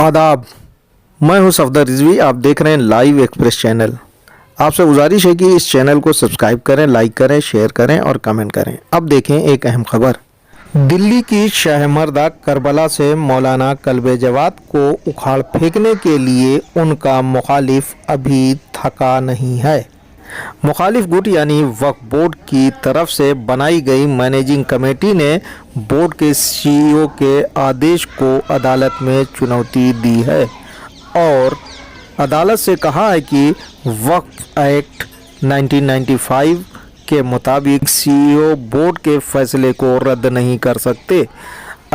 आदाब। मैं हूं सफदर रिजवी। आप देख रहे हैं लाइव एक्सप्रेस चैनल। आपसे गुजारिश है कि इस चैनल को सब्सक्राइब करें, लाइक करें, शेयर करें और कमेंट करें। अब देखें एक अहम खबर। दिल्ली की शाहमर्दा करबला से मौलाना कल्बे जवाद को उखाड़ फेंकने के लिए उनका मुखालिफ अभी थका नहीं है। मुखालिफ गुट यानी वक्फ बोर्ड की तरफ से बनाई गई मैनेजिंग कमेटी ने बोर्ड के सीईओ के आदेश को अदालत में चुनौती दी है और अदालत से कहा है कि वक्फ एक्ट 1995 के मुताबिक सीईओ बोर्ड के फैसले को रद्द नहीं कर सकते।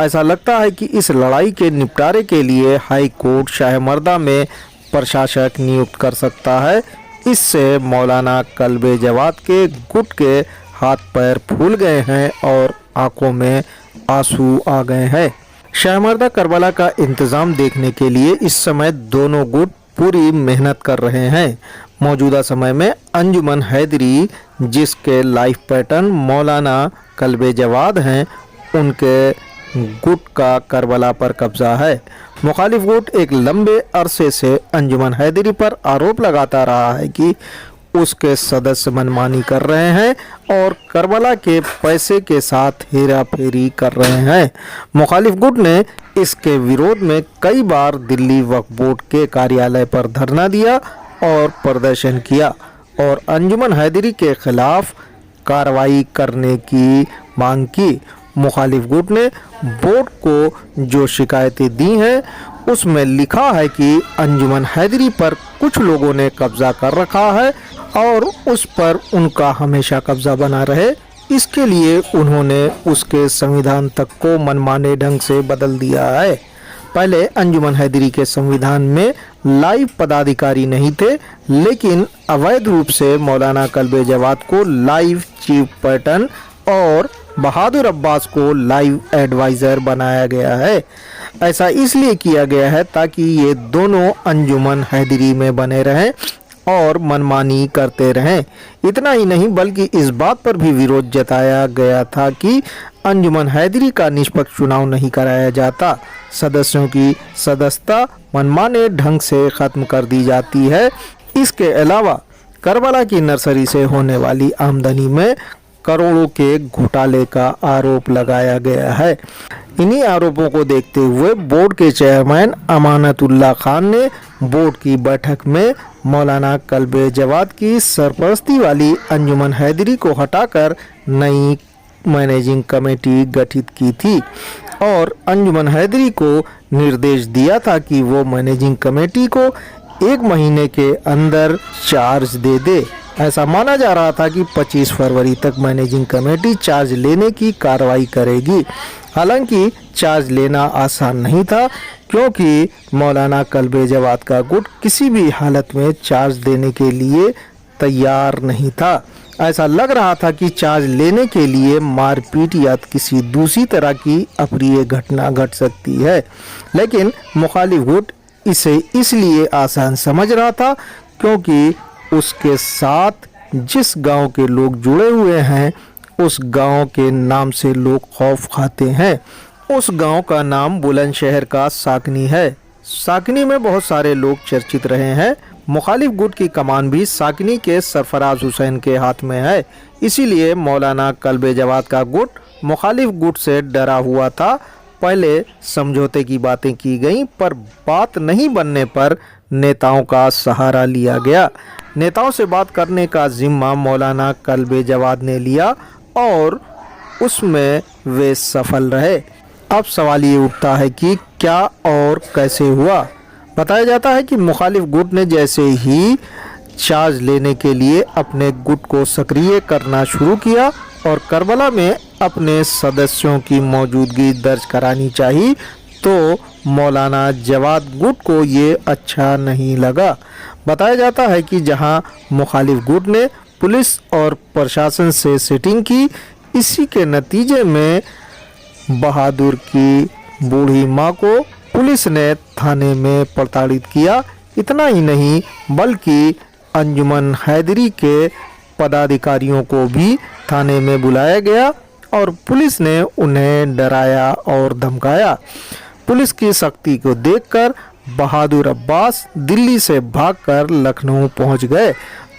ऐसा लगता है कि इस लड़ाई के निपटारे के लिए हाई कोर्ट शाहमर्दा में प्रशासक नियुक्त कर सकता है। इससे मौलाना कल्बे जवाद के गुट के हाथ पैर फूल गए हैं और आंखों में आंसू आ गए हैं। शाहमर्दा करबला का इंतज़ाम देखने के लिए इस समय दोनों गुट पूरी मेहनत कर रहे हैं। मौजूदा समय में अंजुमन हैदरी, जिसके लाइफ पैटर्न मौलाना कल्बे जवाद हैं, उनके गुट का करबला पर कब्जा है। मुखालिफ गुट एक लंबे अरसे से अंजुमन हैदरी पर आरोप लगाता रहा है कि उसके सदस्य मनमानी कर रहे हैं और करबला के पैसे के साथ हेरा फेरी कर रहे हैं। मुखालिफ गुट ने इसके विरोध में कई बार दिल्ली वक्फ बोर्ड के कार्यालय पर धरना दिया और प्रदर्शन किया और अंजुमन हैदरी के खिलाफ कार्रवाई करने की मांग की। मुखालिफ गुट ने बोर्ड को जो शिकायतें दी हैं उसमें लिखा है कि अंजुमन हैदरी पर कुछ लोगों ने कब्जा कर रखा है और उस पर उनका हमेशा कब्जा बना रहे। इसके लिए उन्होंने उसके संविधान तक को मनमाने ढंग से बदल दिया है। पहले अंजुमन हैदरी के संविधान में लाइव पदाधिकारी नहीं थे, लेकिन अवैध रूप से मौलाना कल्बे जवाद को लाइव चीफ पैटर्न और बहादुर अब्बास को लाइव एडवाइज़र बनाया गया है। ऐसा इसलिए किया गया है ताकि ये दोनों अंजुमन हैदरी में बने रहें और मनमानी करते रहें। इतना ही नहीं बल्कि इस बात पर भी विरोध जताया गया था कि अंजुमन हैदरी का निष्पक्ष चुनाव नहीं कराया जाता। सदस्यों की सदस्यता मनमाने ढंग से ख़त्म कर दी जाती है। इसके अलावा करबला की नर्सरी से होने वाली आमदनी में करोड़ों के घोटाले का आरोप लगाया गया है। इन्हीं आरोपों को देखते हुए बोर्ड के चेयरमैन अमानतुल्लाह खान ने बोर्ड की बैठक में मौलाना कल्बे जवाद की सरपरस्ती वाली अंजुमन हैदरी को हटाकर नई मैनेजिंग कमेटी गठित की थी और अंजुमन हैदरी को निर्देश दिया था कि वो मैनेजिंग कमेटी को 1 महीने के अंदर चार्ज दे दे। ऐसा माना जा रहा था कि 25 फरवरी तक मैनेजिंग कमेटी चार्ज लेने की कार्रवाई करेगी। हालांकि चार्ज लेना आसान नहीं था क्योंकि मौलाना कल्बे जवाद का गुट किसी भी हालत में चार्ज देने के लिए तैयार नहीं था। ऐसा लग रहा था कि चार्ज लेने के लिए मारपीट या किसी दूसरी तरह की अप्रिय घटना घट सकती है, लेकिन मुखालिफ गुट इसे इसलिए आसान समझ रहा था क्योंकि उसके साथ जिस गांव के लोग जुड़े हुए हैं उस गांव के नाम से लोग खौफ खाते हैं। उस गांव का नाम बुलंदशहर का साकनी है। साकनी में बहुत सारे लोग चर्चित रहे हैं। मुखालिफ गुट की कमान भी साकनी के सरफराज हुसैन के हाथ में है। इसीलिए मौलाना कल्बे जवाद का गुट मुखालिफ गुट से डरा हुआ था। पहले समझौते की बातें की गईं, पर बात नहीं बनने पर नेताओं का सहारा लिया गया। नेताओं से बात करने का जिम्मा मौलाना कल्बे जवाद ने लिया और उसमें वे सफल रहे। अब सवाल ये उठता है कि क्या और कैसे हुआ। बताया जाता है कि मुखालिफ गुट ने जैसे ही चार्ज लेने के लिए अपने गुट को सक्रिय करना शुरू किया और करबला में अपने सदस्यों की मौजूदगी दर्ज करानी चाहिए, तो मौलाना जवाद गुट को ये अच्छा नहीं लगा। बताया जाता है कि जहां मुखालिफ गुट ने पुलिस और प्रशासन से सिटिंग की, इसी के नतीजे में बहादुर की बूढ़ी मां को पुलिस ने थाने में प्रताड़ित किया। इतना ही नहीं बल्कि अंजुमन हैदरी के पदाधिकारियों को भी थाने में बुलाया गया और पुलिस ने उन्हें डराया और धमकाया। पुलिस की सख्ती को देखकर बहादुर अब्बास दिल्ली से भागकर लखनऊ पहुंच गए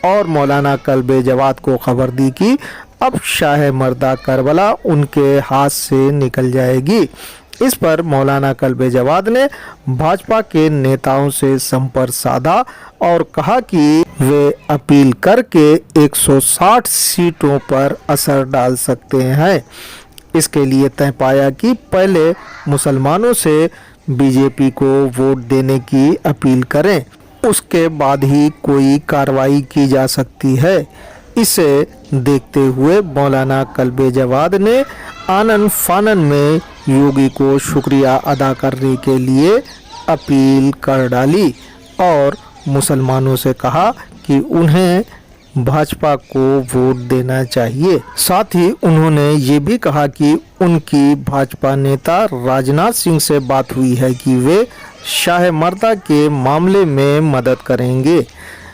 और मौलाना कल्बे जवाद को खबर दी कि अब शाह मर्दा करबला उनके हाथ से निकल जाएगी। इस पर मौलाना कल्बे जवाद ने भाजपा के नेताओं से संपर्क साधा और कहा कि वे अपील करके 160 सीटों पर असर डाल सकते हैं। इसके लिए तय पाया कि पहले मुसलमानों से बीजेपी को वोट देने की अपील करें, उसके बाद ही कोई कार्रवाई की जा सकती है। इसे देखते हुए मौलाना कल्बे जवाद ने आनन फानन में योगी को शुक्रिया अदा करने के लिए अपील कर डाली और मुसलमानों से कहा कि उन्हें भाजपा को वोट देना चाहिए। साथ ही उन्होंने ये भी कहा कि उनकी भाजपा नेता राजनाथ सिंह से बात हुई है कि वे शाह मर्दा के मामले में मदद करेंगे।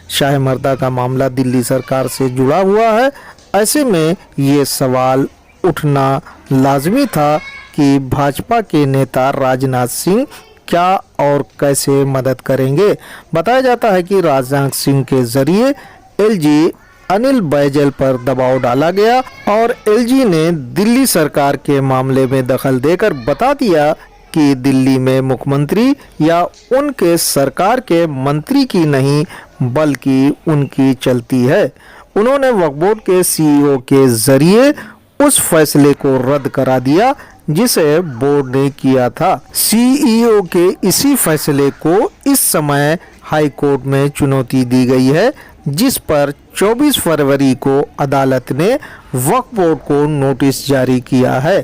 शाह मर्दा का मामला दिल्ली सरकार से जुड़ा हुआ है। ऐसे में ये सवाल उठना लाजमी था कि भाजपा के नेता राजनाथ सिंह क्या और कैसे मदद करेंगे। बताया जाता है कि राजनाथ सिंह के जरिए एलजी अनिल बैजल पर दबाव डाला गया और एलजी ने दिल्ली सरकार के मामले में दखल देकर बता दिया कि दिल्ली में मुख्यमंत्री या उनके सरकार के मंत्री की नहीं बल्कि उनकी चलती है। उन्होंने वक्फ बोर्ड के सीईओ के जरिए उस फैसले को रद्द करा दिया जिसे बोर्ड ने किया था। सीईओ के इसी फैसले को इस समय हाई कोर्ट में चुनौती दी गई है, जिस पर 24 फरवरी को अदालत ने वक्फ बोर्ड को नोटिस जारी किया है।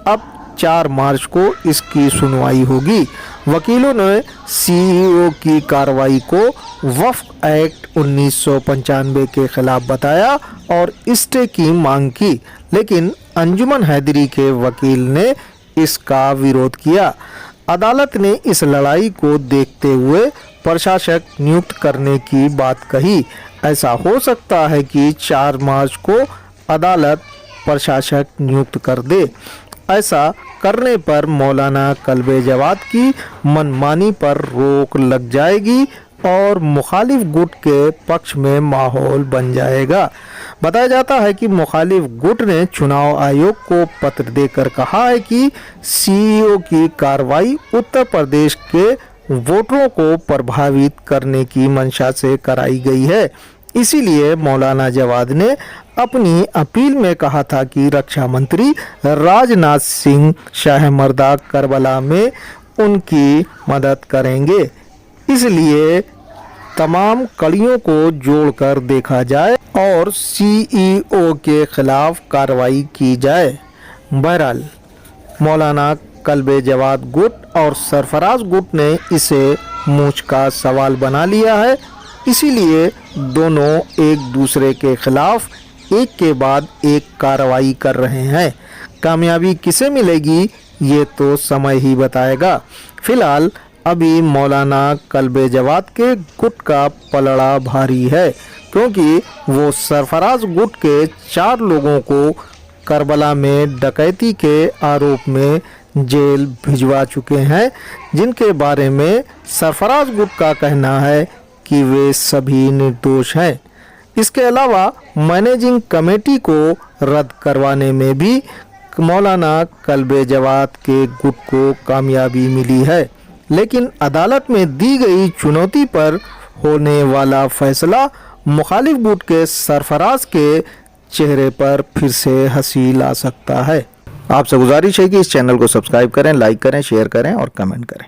अब 4 मार्च को इसकी सुनवाई होगी। वकीलों ने सीईओ की कार्रवाई को वक्फ एक्ट 1995 के खिलाफ बताया और स्टे की मांग की, लेकिन अंजुमन हैदरी के वकील ने इसका विरोध किया। अदालत ने इस लड़ाई को देखते हुए प्रशासक नियुक्त करने की बात कही। ऐसा हो सकता है कि 4 मार्च को अदालत प्रशासक नियुक्त कर दे। ऐसा करने पर मौलाना कल्बे जवाद की मनमानी पर रोक लग जाएगी और मुखालिफ गुट के पक्ष में माहौल बन जाएगा। बताया जाता है कि मुखालिफ गुट ने चुनाव आयोग को पत्र देकर कहा है कि सीईओ की कार्रवाई उत्तर प्रदेश के वोटरों को प्रभावित करने की मंशा से कराई गई है। इसीलिए मौलाना जवाद ने अपनी अपील में कहा था कि रक्षा मंत्री राजनाथ सिंह शाह मर्दा करबला में उनकी मदद करेंगे। इसलिए तमाम कड़ियों को जोड़कर देखा जाए और सीईओ के खिलाफ कार्रवाई की जाए। बहरहाल मौलाना कल्बे जवाद गुट और सरफराज गुट ने इसे मूंछ का सवाल बना लिया है। इसीलिए दोनों एक दूसरे के खिलाफ एक के बाद एक कार्रवाई कर रहे हैं। कामयाबी किसे मिलेगी ये तो समय ही बताएगा। फिलहाल अभी मौलाना कल्बे जवाद के गुट का पलड़ा भारी है, क्योंकि वो सरफराज गुट के 4 लोगों को करबला में डकैती के आरोप में जेल भिजवा चुके हैं, जिनके बारे में सरफराज गुट का कहना है कि वे सभी निर्दोष हैं। इसके अलावा मैनेजिंग कमेटी को रद्द करवाने में भी मौलाना कल्बे जवाद के गुट को कामयाबी मिली है, लेकिन अदालत में दी गई चुनौती पर होने वाला फैसला मुखालिफ गुट के सरफराज के चेहरे पर फिर से हंसी ला सकता है। आपसे गुजारिश है कि इस चैनल को सब्सक्राइब करें, लाइक करें, शेयर करें और कमेंट करें।